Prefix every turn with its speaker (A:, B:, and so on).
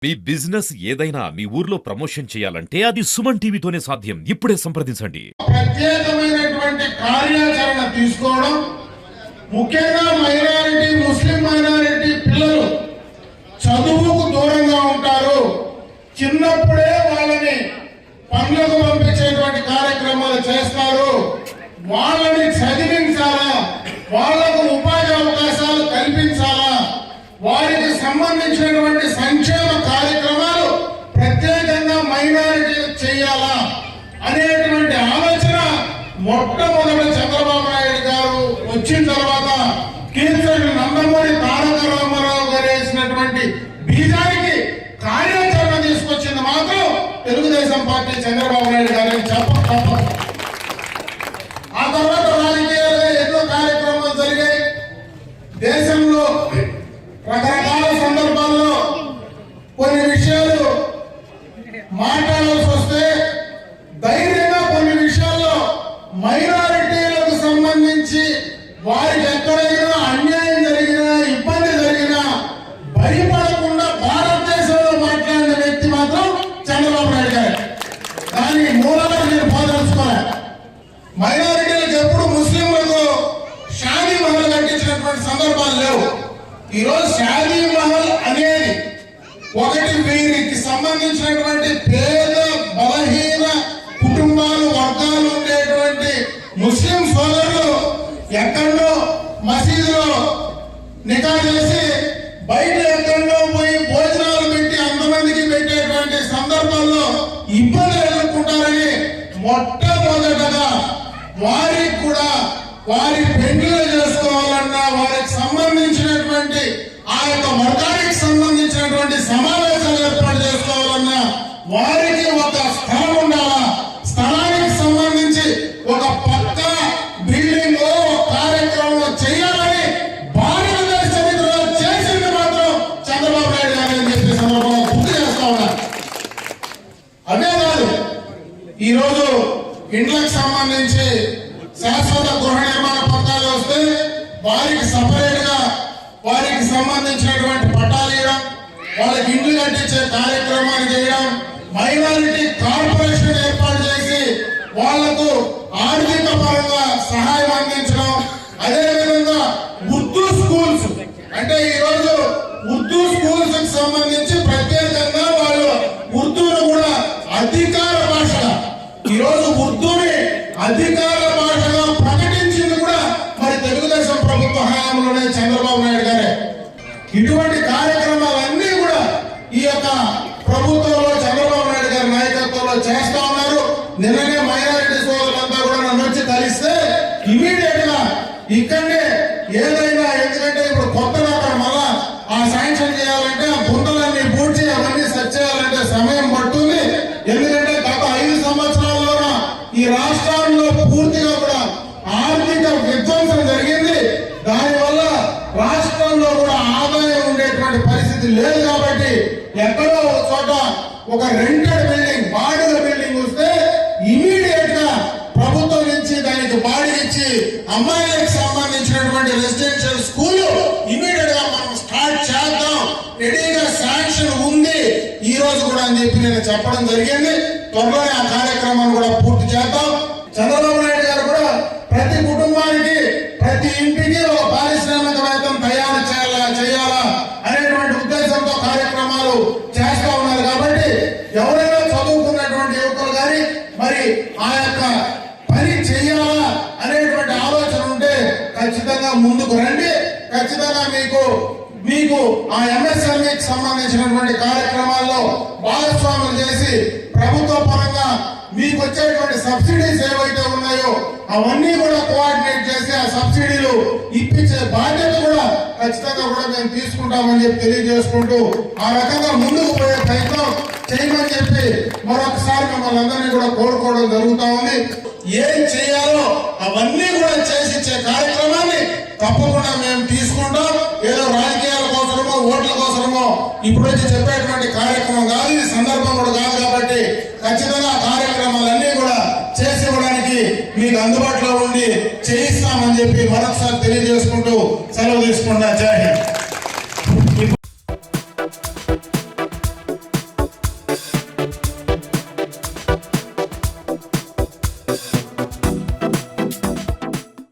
A: మీ business ఏదైనా మీ ఊర్లో promotion చేయాలంటే అది సుమన్ టీవీతోనే సాధ్యం. ఇప్పుడే సంప్రదించండి.
B: ప్రత్యేకమైనటువంటి కార్యాచరణ తీసుకోవడం, ముఖ్యంగా మైనారిటీ ముస్లిం మైనారిటీ పిల్లలు చదువుకు దూరంగా ఉంటారు. చిన్నప్పుడే వాళ్ళని పనులకు పంపించేటువంటి కార్యక్రమాలు చేస్తారు. వాళ్ళని చదివించాలా, వాళ్లకు ఉపాధి అవకాశాలు కల్పించాలా, వారికి సంబంధించినటువంటి సంక్షేమ కార్యక్రమాలు ప్రత్యేకంగా మైనారిటీలకు చేయాలా అనేటువంటి ఆలోచన మొట్టమొదటి చంద్రబాబు నాయుడు గారు వచ్చిన తర్వాత కీర్తన నందమూరి తారక రామారావు గారు వేసినటువంటి బీజానికి కార్యాచరణ తీసుకొచ్చింది మాత్రం తెలుగుదేశం పార్టీ చంద్రబాబు నాయుడు గారిని చెప్పక. ఆ తర్వాత రాజకీయాలుగా ఎన్నో కార్యక్రమాలు జరిగాయి. దేశంలో రకరకాల సందర్భాల్లో కొన్ని విషయాలు మాట్లాడాల్సి వస్తే ధైర్యంగా కొన్ని విషయాల్లో మైనారిటీలకు సంబంధించి వారికి ఎక్కడైనా అన్యాయం జరిగినా, ఇబ్బంది జరిగినా భయపడకుండా భారతదేశంలో మాట్లాడిన వ్యక్తి మాత్రం చంద్రబాబు నాయుడు గారు. దానికి మూలాలను నేను పోదలుచుకోవాలి. మైనారిటీలకు ఎప్పుడు ముస్లింలకు షాదీ మహల్ కట్టించినటువంటి సందర్భాలు లేవు. ఈరోజు షాదీ మహల్ అనేది ఒకటి వీరికి సంబంధించినటువంటి పేద బలహీన కుటుంబాలు వర్గాలు ఉండేటువంటి ముస్లిం సోదరులు ఎక్కడో మసీదులో నికా చేసి బయట ఎక్కడో పోయి భోజనాలు పెట్టి అంతమందికి పెట్టేటువంటి సందర్భాల్లో ఇబ్బందులు ఎదుర్కొంటారని మొట్టమొదటగా వారికి కూడా వారి పెళ్లిళ్ళు చేసుకోవాలన్నా, వారికి సంబంధించినటువంటి ఆ యొక్క వర్గానికి సంబంధించినటువంటి సమావేశాలు ఏర్పాటు చేసుకోవాలన్నా వారికి ఒక స్థలం ఉండాలా. స్థలానికి సంబంధించి ఒక పక్క బిల్డింగ్ కార్యక్రమం చేయాలని భారతదేశ చరిత్రలో చేసింది మాత్రం చంద్రబాబు నాయుడు గారు అని చెప్పి సందర్భంగా గుర్తు చేస్తా ఉన్నారు. అదే కాదు, ఈరోజు ఇండ్లకు సంబంధించి శాశ్వత గృహ నిర్మాణ పత్రాలు వస్తే వారికి సపరేట్ గా వారికి సంబంధించినటువంటి పట్టాలు ఇవ్వడం, వాళ్ళకి ఇండ్లు కట్టించే కార్యక్రమాన్ని చేయడం, మైనారిటీ కార్పొరేషన్ ఏర్పాటు చేసి వాళ్లకు ఆర్థిక పరంగా సహాయం అందించడం, అదేవిధంగా ఉర్దూ స్కూల్స్ అంటే ఈరోజు ఉర్దూ స్కూల్స్ కి సంబంధించి ప్రత్యేకంగా వాళ్ళు ఉర్దూను కూడా అధికార భాషగా ఈరోజు ఉర్దూని అధికార భాషగా ప్రకటించింది కూడా మరి తెలుగుదేశం ప్రభుత్వ హయాంలోనే చంద్రబాబు నాయుడు గారే. ఇటువంటి కార్యక్రమాలన్నీ కూడా ఈ యొక్క ప్రభుత్వంలో చంద్రబాబు నాయుడు గారి నాయకత్వంలో చేస్తా ఉన్నారు. నిన్ననే మైనారిటీ సోదరులంతా కూడా నన్ను వచ్చి కలిస్తే ఇమీడియట్ గా ఇక్కడనే ఏదైనా, ఎందుకంటే ఇప్పుడు కొత్తగా అక్కడ మళ్ళా ఆ శాంక్షన్ చేయాలంటే ఆ గుంతలన్నీ పూడ్చి అవన్నీ సెట్ చేయాలంటే సమయం పడుతుంది. ఎందుకంటే గత 5 సంవత్సరాల్లోన ఈ రాష్ట్రాల్లో పూర్తిగా కూడా ఆర్థిక విధ్వంసం జరిగింది. దానివల్ల రాష్ట్రంలో కూడా ఆదాయం ఉండేటువంటి పరిస్థితి లేదు. కాబట్టి ఎక్కడో ఒక చోట ఒక రెంటెడ్ బిల్డింగ్, బాడిగ బిల్డింగ్ వస్తే ఇమీడియట్ గా ప్రభుత్వం నుంచి దానికి బాడిగిచ్చి అమ్మాయిలకు సంబంధించినటువంటి రెసిడెన్షియల్ స్కూల్ ఇమీడియట్ గా మనం స్టార్ట్ చేద్దాం, రెడీగా శాంక్షన్ ఉంది ఈ రోజు కూడా అని చెప్పి నేను చెప్పడం జరిగింది. త్వరలోనే ఆ కార్యక్రమాన్ని కూడా పూర్తి చేద్దాం. చంద్రబాబు నాయుడు గారు కూడా ప్రతి కుటుంబానికి, ప్రతి ఇంటికి ఒక పారిశ్రామికవేత్తం తయారు చేయాలా అనేటువంటి ఉద్దేశంతో కార్యక్రమాలు చేస్తా ఉన్నారు. కాబట్టి ఎవరైనా చదువుకున్నటువంటి యువకులు కానీ మరి ఆ యొక్క పని చేయాలా అనేటువంటి ఆలోచన ఉంటే ఖచ్చితంగా ముందుకు రండి. ఖచ్చితంగా మీకు ఆ ఎంఎస్ఎంఈకి సంబంధించినటువంటి కార్యక్రమాల్లో భాగస్వాములు చేసి ప్రభుత్వ పరంగా మీకు వచ్చేటువంటి సబ్సిడీస్ ఏవైతే ఉన్నాయో అవన్నీ కూడా కోఆర్డినేట్ చేసి ఆ సబ్సిడీలు ఇప్పించే బాధ్యత కూడా ఖచ్చితంగా కూడా మేము తీసుకుంటామని చెప్పి తెలియజేసుకుంటూ ఆ రకంగా ముందుకు పోయే ప్రయత్నం చేయమని చెప్పి మరొకసారి మిమ్మల్ని అందరినీ కూడా కోరుకోవడం జరుగుతా ఉంది. ఏం చేయాలో అవన్నీ కూడా చేసి ఇచ్చే కార్యక్రమాన్ని తప్పకుండా మేము తీసుకుంటాం. ఏదో రాజకీయాల కోసమో ఓట్ల కోసమో ఇప్పుడు వచ్చి చెప్పేటువంటి కార్యక్రమం కాదు, ఇది సందర్భం కూడా కాదు. కాబట్టి ఖచ్చితంగా కార్యక్రమాలన్నీ కూడా చేసి ఇవ్వడానికి మీకు అందుబాటులో ఉండి చేయిస్తామని చెప్పి మరొకసారి తెలియజేసుకుంటూ సెలవు తీసుకుంటా. జై హింద్.